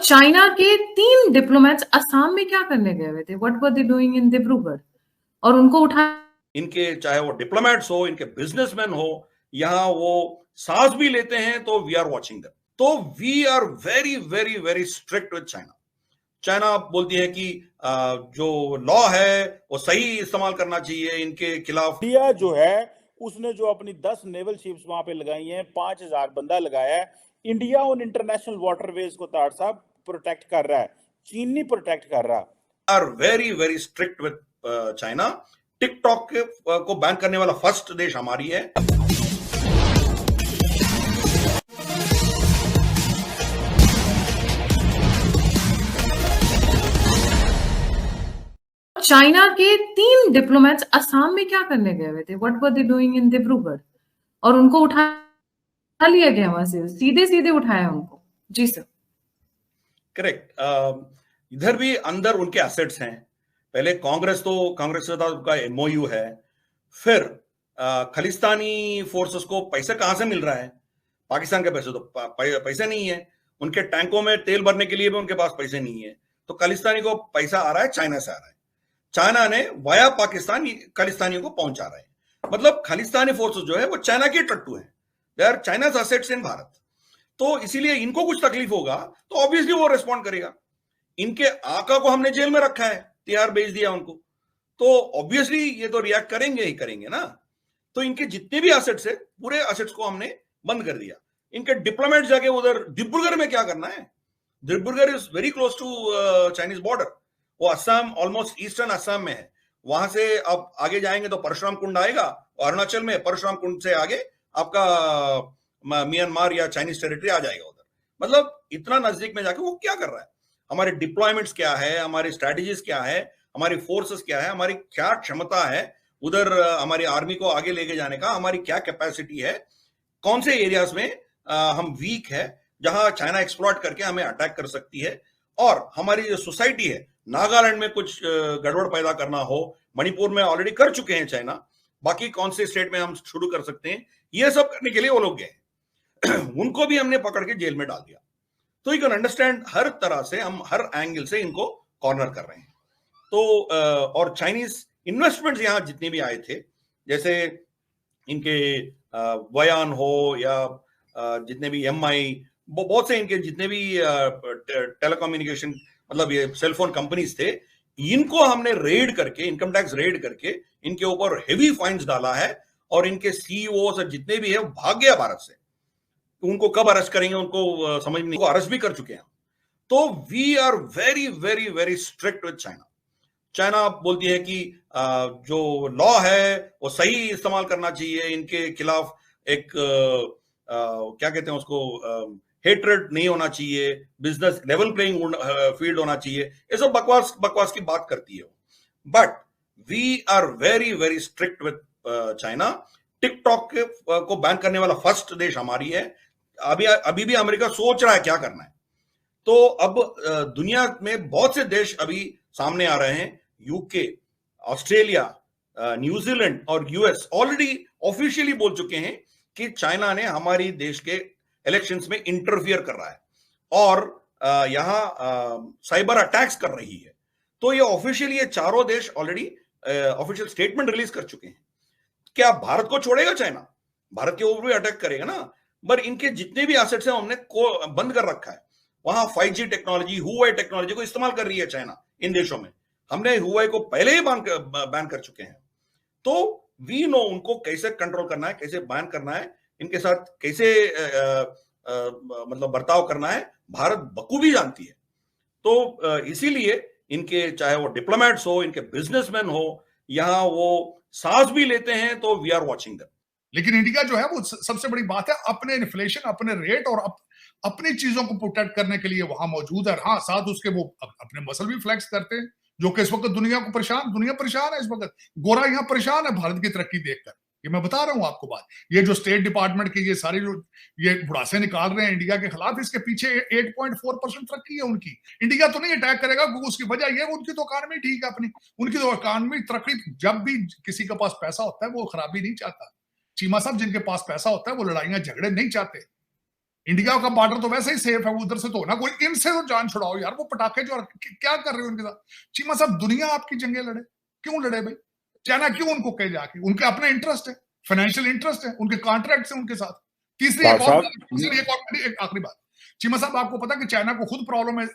China के 3 diplomats Assam में क्या करने गए हुए थे? What were they doing in Dibrugarh? और उनको उठा इनके चाहे वो डिप्लोमेट्स हो, इनके बिजनेसमैन हो, यहां वो सांस भी लेते हैं तो वी आर वॉचिंग देम। तो we are very very very strict with China. China बोलती है कि जो लॉ है वो सही इस्तेमाल करना चाहिए, इनके खिलाफ। इंडिया जो है उसने जो अपनी 10 नेवल शिप्स वहां पे लगाई हैं, 5000 बंदा लगाया है। इंडिया उन इंटरनेशनल वाटरवेज को ताड़ साहब प्रोटेक्ट कर रहा है, चीन नहीं प्रोटेक्ट कर रहा। Are very very strict with China. TikTok को बैन करने वाला फर्स्ट देश हमारी है। चाइना के 3 डिप्लोमेट्स असम में क्या करने गए हुए थे? What were they doing in Dibrugarh? और उनको उठा लिया गया वहां से, सीधे उठाया उनको। जी सर। करेक्ट। इधर भी अंदर उनके एसेट्स हैं। पहले कांग्रेस के साथ उनका एमओयू है। फिर खालिस्तानी फोर्सेस को पैसा कहां से मिल रहा है? पाकिस्तान के पैसे तो पैसे नहीं है। उनके टैंकों में तेल भरने के लिए भी उनके पास पैसे नहीं है। तो खालिस्तानी को पैसा आ रहा है, चाइना से आ रहा है। चाइना ने वाया पाकिस्तान खालिस्तानियों को पहुंचा रहा है। मतलब खालिस्तानी फोर्सेस जो है वो चाइना के टट्टू हैं। They are China's assets in Bharat. तो इसीलिए इनको कुछ तकलीफ होगा तो ऑब्वियसली वो रिस्पॉन्ड करेगा। इनके आका को हमने जेल में रखा है, तिहाड़ भेज दिया उनको, तो ऑब्वियसली ये तो रिएक्ट करेंगे ही करेंगे ना। तो इनके जितने भी एसेट्स है, पूरे एसेट्स को हमने बंद कर दिया। इनके डिप्लोमेट जाके उधर डिब्रूगढ़ में क्या करना है? Dibrugarh is very close to Chinese border. वो असम, ऑलमोस्ट ईस्टर्न असम में है। वहां से आप आगे जाएंगे तो परशुराम कुंड आएगा। अरुणाचल में परशुराम कुंड से आगे आपका म्यांमार या चाइनीज टेरिटरी आ जाएगा उधर। मतलब इतना नजदीक में जाके वो क्या कर रहा है? हमारे डिप्लॉयमेंट्स क्या है, हमारी स्ट्रेटेजीज क्या है, हमारी फोर्सेस क्या है, हमारी क्या क्षमता है उधर, हमारी आर्मी को आगे लेके जाने का हमारी क्या कैपेसिटी है, कौन से एरियाज में हम वीक है जहां चाइना एक्सप्लॉइट करके हमें अटैक कर सकती है। और हमारी जो सोसाइटी है, नागालैंड में कुछ गड़बड़ पैदा करना हो, मणिपुर में ऑलरेडी कर चुके हैं चाइना, बाकी कौन से स्टेट में हम शुरू कर सकते हैं, ये सब करने के लिए वो लोग गए। उनको भी हमने पकड़ के जेल में डाल दिया। तो यू कैन अंडरस्टैंड, हर तरह से हम हर एंगल से इनको कॉर्नर कर रहे हैं। तो और चाइनीज इन्वेस्टमेंट्स यहां जितने भी आए थे, जैसे इनके वयान हो या जितने भी एमआई, बहुत से इनके जितने भी टेलीकम्युनिकेशन मतलब ये सेलफोन कंपनीज थे, इनको हमने रेड करके, इनकम टैक्स रेड करके इनके ऊपर हेवी फाइन्स डाला है। और इनके सीईओ से जितने भी है वो भाग गया भारत से। तो उनको कब अरेस्ट करेंगे उनको समझ नहीं, अरेस्ट भी कर चुके हैं। तो we are very very very strict with China. China बोलती है कि जो लॉ है वो सही इस्तेमाल करना चाहिए, इनके खिलाफ एक क्या कहते हैं उसको, हेट्रेड नहीं होना चाहिए, बिजनेस लेवल प्लेइंग फील्ड होना चाहिए। ये सब बकवास की बात करती है। But we are very very strict with China. TikTok को बैन करने वाला फर्स्ट देश हमारी है। अभी भी अमेरिका सोच रहा है क्या करना है। तो अब दुनिया में बहुत से देश अभी सामने आ रहे हैं। यूके, ऑस्ट्रेलिया, न्यूजीलैंड और यूएस ऑलरेडी ऑफिशियली बोल चुके हैं कि चाइना ने हमारी देश के इलेक्शंस में इंटरफियर कर रहा है और यहां साइबर अटैक्स कर रही है। तो ये ऑफिशियली, ये चारों देश ऑलरेडी ऑफिशियल स्टेटमेंट रिलीज कर चुके हैं। क्या भारत को छोड़ेगा चाइना? भारत के ऊपर भी अटैक करेगा ना। पर इनके जितने भी एसेट्स हैं हमने बंद कर रखा है। वहां 5G टेक्नोलॉजी, हुआई टेक्नोलॉजी को इस्तेमाल कर रही है चाइना इन देशों में। हमने हुआई को पहले ही बैन कर चुके हैं। तो वी नो उनको कैसे कंट्रोल करना है, कैसे बैन करना है, इनके साथ कैसे मतलब बर्ताव करना है, भारत बखूबी जानती है। तो इसीलिए इनके चाहे वो डिप्लोमेट्स हो, इनके बिजनेसमैन हो, यहां वो सांस भी लेते हैं तो वी आर वॉचिंग देम। लेकिन इंडिया जो है वो सबसे बड़ी बात है, अपने इन्फ्लेशन, अपने रेट और अपनी चीजों को प्रोटेक्ट करने के लिए वहां मौजूद है। हाँ, साथ उसके वो अपने मसल भी फ्लेक्स करते हैं, जो कि इस वक्त दुनिया परेशान है। इस वक्त गोरा यहाँ परेशान है भारत की तरक्की देखकर। ये मैं बता रहा हूं आपको बात। ये जो स्टेट डिपार्टमेंट की ये सारी जो ये बुढ़ासे निकाल रहे हैं इंडिया के खिलाफ, इसके पीछे 8.4% तरक्की है उनकी। इंडिया तो नहीं अटैक करेगा क्योंकि उसकी वजह ये, उनकी तो इकानमी ठीक है अपनी, उनकी तो इकानमी तरक्की। जब भी किसी के पास पैसा होता है वो खराबी नहीं चाहता। चीमा साहब, जिनके पास पैसा होता है वो लड़ाइयां झगड़े नहीं चाहते। इंडिया का बॉर्डर तो वैसे ही सेफ है, वो उधर से तो ना कोई, इनसे तो जान छुड़ाओ यार। वो पटाखे जो क्या कर रहे हो उनके साथ? चीमा साहब, दुनिया आपकी जंगे लड़े, क्यों लड़े भाई? चाइना क्यों उनको कहे जाके? उनके अपने इंटरेस्ट है, फाइनेंशियल इंटरेस्ट है, उनके कॉन्ट्रैक्ट है उनके साथ। तीसरी एक आखिरी बात, चीमा साहब, आपको पता कि चाइना को खुद प्रॉब्लम है,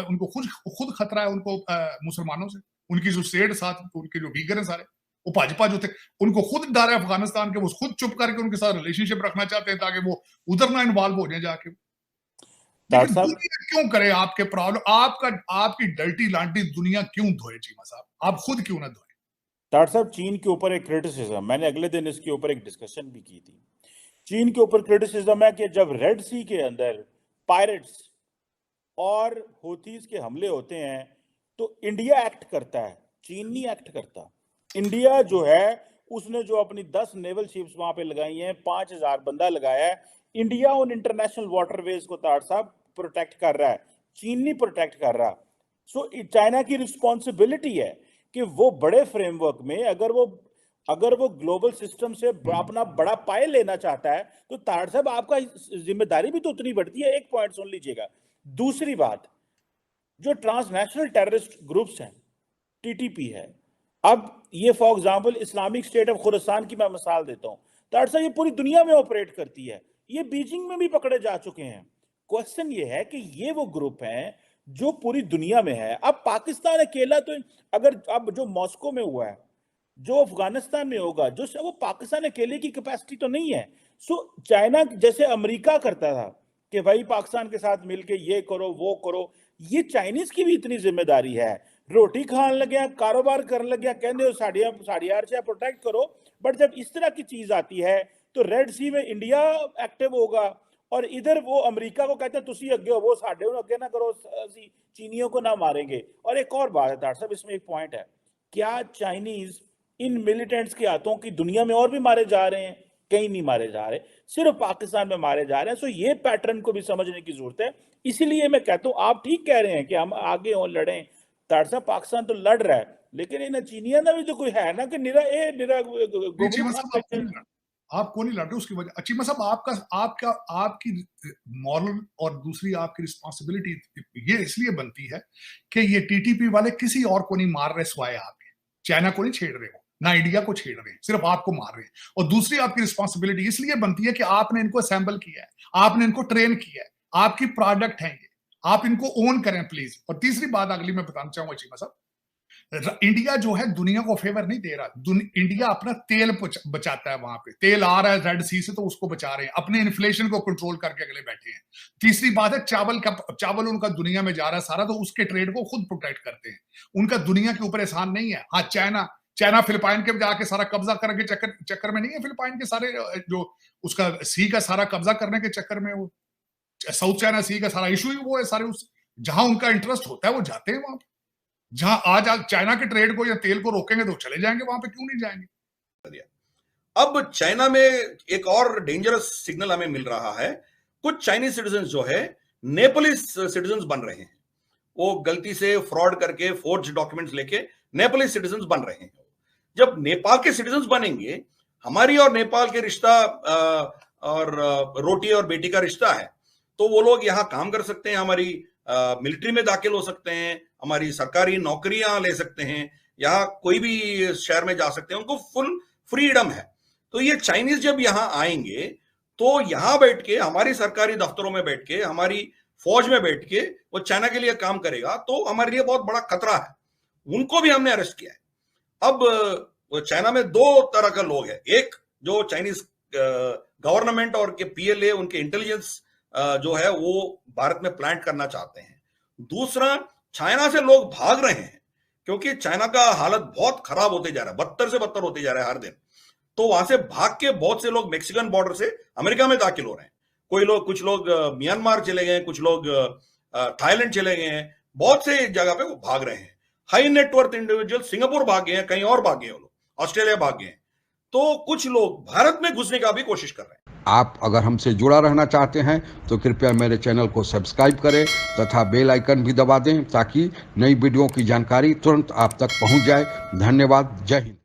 उनको खुद खतरा है उनको मुसलमानों से। उनकी जो स्टेट साथ, उनके जो वीगर है सारे, वो भाजपा जो थे, उनको खुद डर है अफगानिस्तान के, वो खुद चुप करके उनके साथ रिलेशनशिप रखना चाहते हैं ताकि वो उधर ना इन्वॉल्व हो जाए जाके। दुनिया क्यों करे आपके प्रॉब्लम? आपकी डर्टी लांटी दुनिया क्यों धोए चीमा साहब? आप खुद क्यों ना धोए? डॉक्टर साहब, चीन के ऊपर एक क्रिटिसिज्म, मैंने अगले दिन इसके ऊपर एक डिस्कशन भी की थी। चीन के ऊपर क्रिटिसिज्म है कि जब रेड सी के अंदर पायरेट्स और हूथीज के हमले होते हैं तो इंडिया एक्ट करता है, चीन नहीं एक्ट करता। इंडिया जो है उसने जो अपनी 10 नेवल शिप्स वहां पे लगाई हैं, 5000 बंदा लगाया है। इंडिया उन इंटरनेशनल वाटरवेज को ताड़ साहब प्रोटेक्ट कर रहा है, चीन नहीं प्रोटेक्ट कर रहा। सो चाइना की रिस्पॉन्सिबिलिटी है कि वो बड़े फ्रेमवर्क में अगर वो ग्लोबल सिस्टम से अपना बड़ा पाए लेना चाहता है तो ताड़ साहब आपका जिम्मेदारी भी तो उतनी बढ़ती है। एक पॉइंट सुन लीजिएगा। दूसरी बात, जो ट्रांसनेशनल टेररिस्ट ग्रुप्स हैं, टीटीपी है, अब ये for example Islamic state of Khorasan की मैं मिसाल देता हूं, ताड़ साहब ये पूरी दुनिया में ऑपरेट करती है, ये बीजिंग में भी पकड़े जा चुके हैं। क्वेश्चन ये है कि ये वो ग्रुप हैं जो पूरी दुनिया में है। अब पाकिस्तान अकेला तो, अगर अब जो मॉस्को में हुआ है, जो अफगानिस्तान में होगा, जो वो पाकिस्तान अकेले की कैपेसिटी तो नहीं है। सो चाइना जैसे अमेरिका करता था कि भाई पाकिस्तान के साथ मिलके ये करो वो करो, ये चाइनीज की भी इतनी जिम्मेदारी है। रोटी खाने लगे, कारोबार करने लगे, कहने साड़ियार से प्रोटेक्ट करो, बट जब इस तरह की चीज आती है तो रेड सी में इंडिया एक्टिव होगा और इधर वो अमेरिका को कहते हैं तुसी अगे हो, वो साढ़े अगे ना करो, चीनियों को ना मारेंगे। और एक और बात है डॉक्टर साहब, इसमें एक पॉइंट है, क्या चाइनीज इन मिलिटेंट्स के हाथों की दुनिया में और भी मारे जा रहे हैं? कहीं नहीं मारे जा रहे, सिर्फ पाकिस्तान में मारे जा रहे हैं। सो ये पैटर्न को भी समझने की जरूरत है। इसीलिए मैं कहता हूं, आप ठीक कह रहे हैं कि हम आगे और लड़ें, ताड़ साहब पाकिस्तान तो लड़ रहा है, लेकिन इन चीनिया का भी तो कोई है ना कि आपको नहीं लड़ रहे उसकी वजह। चीमा साहब, आपकी मॉरल और दूसरी आपकी रिस्पॉन्सिबिलिटी ये इसलिए बनती है कि ये टीटीपी वाले किसी और को नहीं मार रहे सिवाय आपके। चाइना को नहीं छेड़ रहे हो, ना इंडिया को छेड़ रहे हैं, सिर्फ आपको मार रहे हैं। और दूसरी आपकी रिस्पॉन्सिबिलिटी इसलिए बनती है कि आपने इनको असेंबल किया है, आपने इनको ट्रेन किया है, आपकी प्रोडक्ट है ये, आप इनको ओन करें प्लीज। और तीसरी बात अगली मैं बताना चाहूंगा चीमा साहब, इंडिया जो है दुनिया को फेवर नहीं दे रहा। इंडिया अपना तेल बचाता है, वहां पे तेल आ रहा है रेड सी से तो उसको बचा रहे हैं, अपने इन्फ्लेशन को कंट्रोल करके अगले बैठे हैं। तीसरी बात है, चावल उनका दुनिया में जा रहा है सारा, तो उसके ट्रेड को खुद प्रोटेक्ट करते हैं। उनका दुनिया के ऊपर एहसान नहीं है। हाँ, चाइना फिलिपाइन के जाके सारा कब्जा करने के चक्कर में नहीं है, फिलिपाइन के सारे जो उसका सी का सारा कब्जा करने के चक्कर में, वो साउथ चाइना सी का सारा इशू ही वो है। सारे जहां उनका इंटरेस्ट होता है वो जाते हैं वहां पे। जहां आज चाइना के ट्रेड को या तेल को रोकेंगे तो चले जाएंगे वहां पे, क्यों नहीं जाएंगे? अब चाइना में एक और डेंजरस सिग्नल हमें मिल रहा है। कुछ चाइनीज सिटीजन जो है नेपोलिस सिटीजन बन रहे हैं, वो गलती से फ्रॉड करके फोर्ज डॉक्यूमेंट्स लेके नेपोलिस सिटीजन बन रहे हैं। जब नेपाल के सिटीजन बनेंगे, हमारी और नेपाल के रिश्ता और रोटी और बेटी का रिश्ता है, तो वो लोग यहाँ काम कर सकते हैं, हमारी मिलिट्री में दाखिल हो सकते हैं, हमारी सरकारी नौकरियां ले सकते हैं, यहाँ कोई भी शहर में जा सकते हैं, उनको फुल फ्रीडम है। तो ये चाइनीज जब यहाँ आएंगे तो यहाँ बैठ के, हमारी सरकारी दफ्तरों में बैठ के, हमारी फौज में बैठ के वो चाइना के लिए काम करेगा, तो हमारे लिए बहुत बड़ा खतरा है। उनको भी हमने अरेस्ट किया है। अब चाइना में दो तरह का लोग हैं, एक जो चाइनीज गवर्नमेंट और के पीएलए, उनके इंटेलिजेंस जो है वो भारत में प्लांट करना चाहते हैं। दूसरा, चाइना से लोग भाग रहे हैं क्योंकि चाइना का हालत बहुत खराब होते जा रहा है, बदतर से बदतर होते जा रहा है हर दिन। तो वहां से भाग के बहुत से लोग मेक्सिकन बॉर्डर से अमेरिका में दाखिल हो रहे हैं। कुछ लोग म्यांमार चले गए, कुछ लोग थाईलैंड चले गए हैं, बहुत से जगह पे वो भाग रहे हैं। हाई नेटवर्थ इंडिविजुअल सिंगापुर भाग गए हैं, कहीं और भाग गए, वो लोग ऑस्ट्रेलिया भाग गए हैं। तो कुछ लोग भारत में घुसने का भी कोशिश कर रहे हैं। आप अगर हमसे जुड़ा रहना चाहते हैं तो कृपया मेरे चैनल को सब्सक्राइब करें तथा बेल आइकन भी दबा दें ताकि नई वीडियो की जानकारी तुरंत आप तक पहुंच जाए। धन्यवाद। जय हिंद।